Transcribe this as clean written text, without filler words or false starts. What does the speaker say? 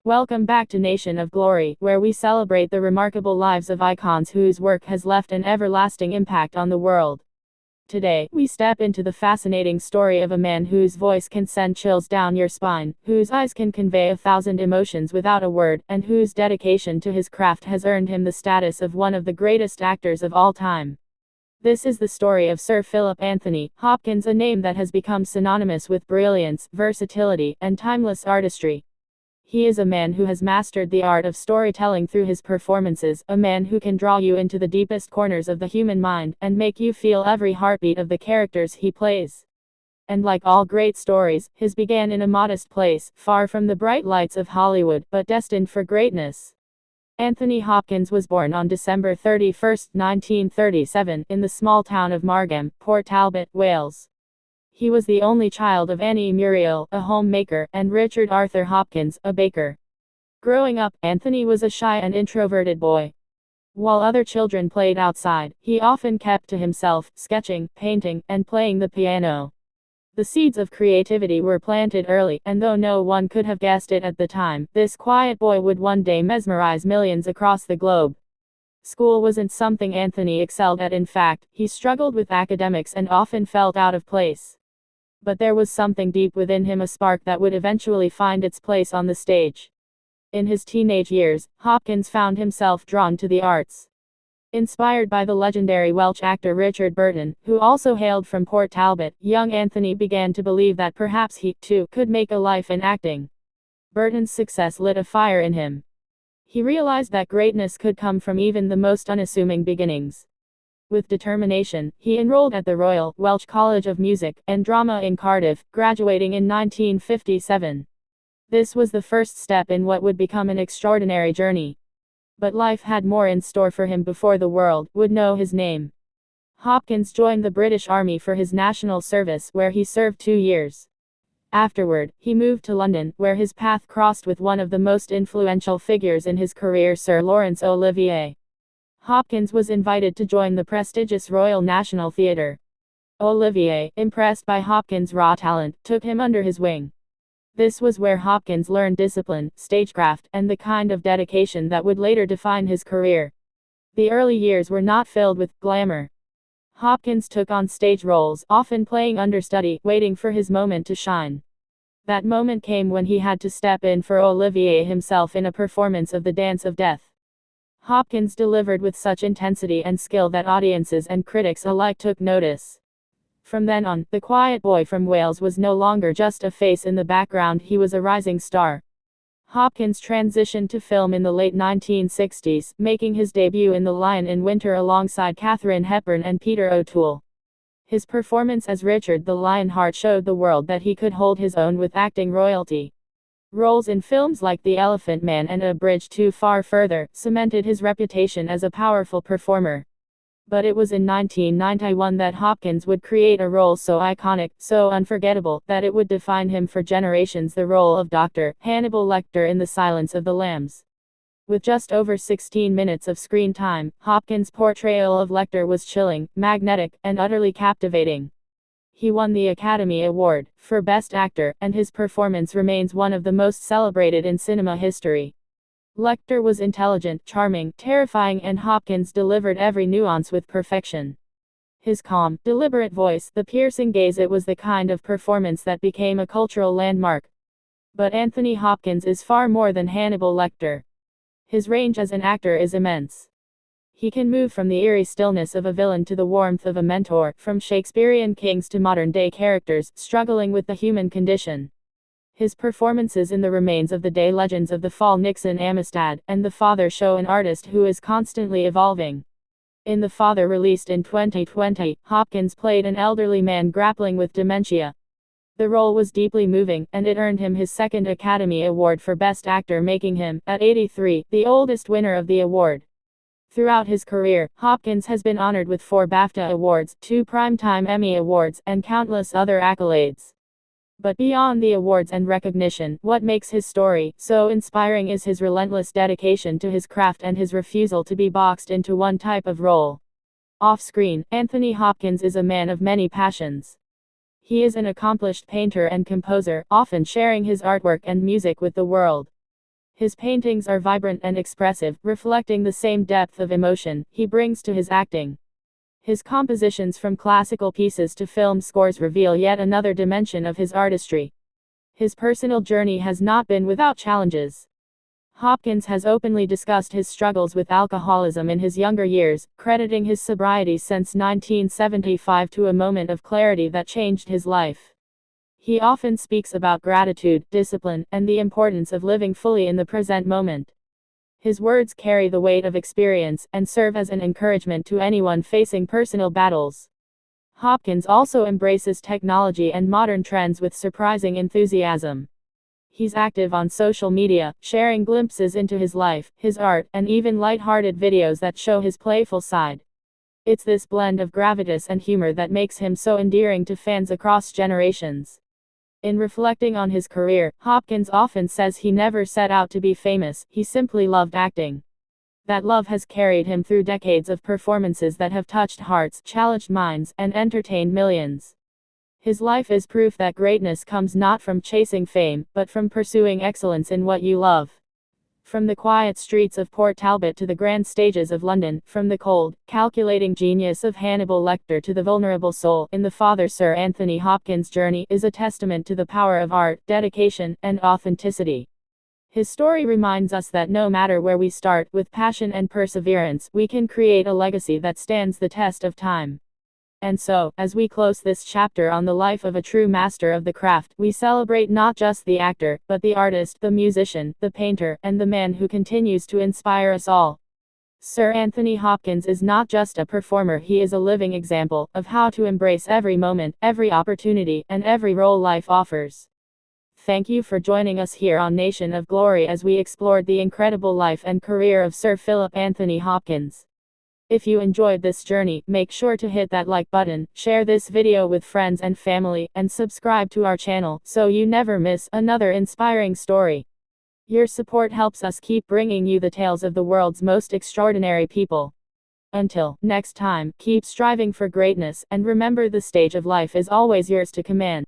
Welcome back to Nation of Glory, where we celebrate the remarkable lives of icons whose work has left an everlasting impact on the world. Today, we step into the fascinating story of a man whose voice can send chills down your spine, whose eyes can convey 1,000 emotions without a word, and whose dedication to his craft has earned him the status of one of the greatest actors of all time. This is the story of Sir Philip Anthony Hopkins, a name that has become synonymous with brilliance, versatility, and timeless artistry. He is a man who has mastered the art of storytelling through his performances, a man who can draw you into the deepest corners of the human mind, and make you feel every heartbeat of the characters he plays. And like all great stories, his began in a modest place, far from the bright lights of Hollywood, but destined for greatness. Anthony Hopkins was born on December 31, 1937, in the small town of Margam, Port Talbot, Wales. He was the only child of Annie Muriel, a homemaker, and Richard Arthur Hopkins, a baker. Growing up, Anthony was a shy and introverted boy. While other children played outside, he often kept to himself, sketching, painting, and playing the piano. The seeds of creativity were planted early, and though no one could have guessed it at the time, this quiet boy would one day mesmerize millions across the globe. School wasn't something Anthony excelled at. In fact, he struggled with academics and often felt out of place. But there was something deep within him, a spark that would eventually find its place on the stage. In his teenage years, Hopkins found himself drawn to the arts. Inspired by the legendary Welsh actor Richard Burton, who also hailed from Port Talbot, young Anthony began to believe that perhaps he, too, could make a life in acting. Burton's success lit a fire in him. He realized that greatness could come from even the most unassuming beginnings. With determination, he enrolled at the Royal Welsh College of Music and Drama in Cardiff, graduating in 1957. This was the first step in what would become an extraordinary journey. But life had more in store for him before the world would know his name. Hopkins joined the British Army for his national service, where he served 2 years. Afterward, he moved to London, where his path crossed with one of the most influential figures in his career, Sir Laurence Olivier. Hopkins was invited to join the prestigious Royal National Theatre. Olivier, impressed by Hopkins' raw talent, took him under his wing. This was where Hopkins learned discipline, stagecraft, and the kind of dedication that would later define his career. The early years were not filled with glamour. Hopkins took on stage roles, often playing understudy, waiting for his moment to shine. That moment came when he had to step in for Olivier himself in a performance of The Dance of Death. Hopkins delivered with such intensity and skill that audiences and critics alike took notice. From then on, the quiet boy from Wales was no longer just a face in the background, he was a rising star. Hopkins transitioned to film in the late 1960s, making his debut in The Lion in Winter alongside Katharine Hepburn and Peter O'Toole. His performance as Richard the Lionheart showed the world that he could hold his own with acting royalty. Roles in films like The Elephant Man and A Bridge Too Far Further cemented his reputation as a powerful performer. But it was in 1991 that Hopkins would create a role so iconic, so unforgettable, that it would define him for generations: the role of Dr. Hannibal Lecter in The Silence of the Lambs. With just over 16 minutes of screen time, Hopkins' portrayal of Lecter was chilling, magnetic, and utterly captivating. He won the Academy Award for Best Actor, and his performance remains one of the most celebrated in cinema history. Lecter was intelligent, charming, terrifying, and Hopkins delivered every nuance with perfection. His calm, deliberate voice, the piercing gaze, it was the kind of performance that became a cultural landmark. But Anthony Hopkins is far more than Hannibal Lecter. His range as an actor is immense. He can move from the eerie stillness of a villain to the warmth of a mentor, from Shakespearean kings to modern-day characters struggling with the human condition. His performances in The Remains of the Day, Legends of the Fall, Nixon, Amistad, and The Father show an artist who is constantly evolving. In The Father, released in 2020, Hopkins played an elderly man grappling with dementia. The role was deeply moving, and it earned him his second Academy Award for Best Actor, making him, at 83, the oldest winner of the award. Throughout his career, Hopkins has been honored with 4 BAFTA Awards, 2 Primetime Emmy Awards, and countless other accolades. But beyond the awards and recognition, what makes his story so inspiring is his relentless dedication to his craft and his refusal to be boxed into one type of role. Off-screen, Anthony Hopkins is a man of many passions. He is an accomplished painter and composer, often sharing his artwork and music with the world. His paintings are vibrant and expressive, reflecting the same depth of emotion he brings to his acting. His compositions from classical pieces to film scores reveal yet another dimension of his artistry. His personal journey has not been without challenges. Hopkins has openly discussed his struggles with alcoholism in his younger years, crediting his sobriety since 1975 to a moment of clarity that changed his life. He often speaks about gratitude, discipline, and the importance of living fully in the present moment. His words carry the weight of experience and serve as an encouragement to anyone facing personal battles. Hopkins also embraces technology and modern trends with surprising enthusiasm. He's active on social media, sharing glimpses into his life, his art, and even light-hearted videos that show his playful side. It's this blend of gravitas and humor that makes him so endearing to fans across generations. In reflecting on his career, Hopkins often says he never set out to be famous, he simply loved acting. That love has carried him through decades of performances that have touched hearts, challenged minds, and entertained millions. His life is proof that greatness comes not from chasing fame, but from pursuing excellence in what you love. From the quiet streets of Port Talbot to the grand stages of London, from the cold, calculating genius of Hannibal Lecter to the vulnerable soul in the Father Sir Anthony Hopkins' journey is a testament to the power of art, dedication, and authenticity. His story reminds us that no matter where we start, with passion and perseverance, we can create a legacy that stands the test of time. And so, as we close this chapter on the life of a true master of the craft, we celebrate not just the actor, but the artist, the musician, the painter, and the man who continues to inspire us all. Sir Anthony Hopkins is not just a performer, he is a living example of how to embrace every moment, every opportunity, and every role life offers. Thank you for joining us here on Nation of Glory as we explored the incredible life and career of Sir Philip Anthony Hopkins. If you enjoyed this journey, make sure to hit that like button, share this video with friends and family, and subscribe to our channel so you never miss another inspiring story. Your support helps us keep bringing you the tales of the world's most extraordinary people. Until next time, keep striving for greatness, and remember the stage of life is always yours to command.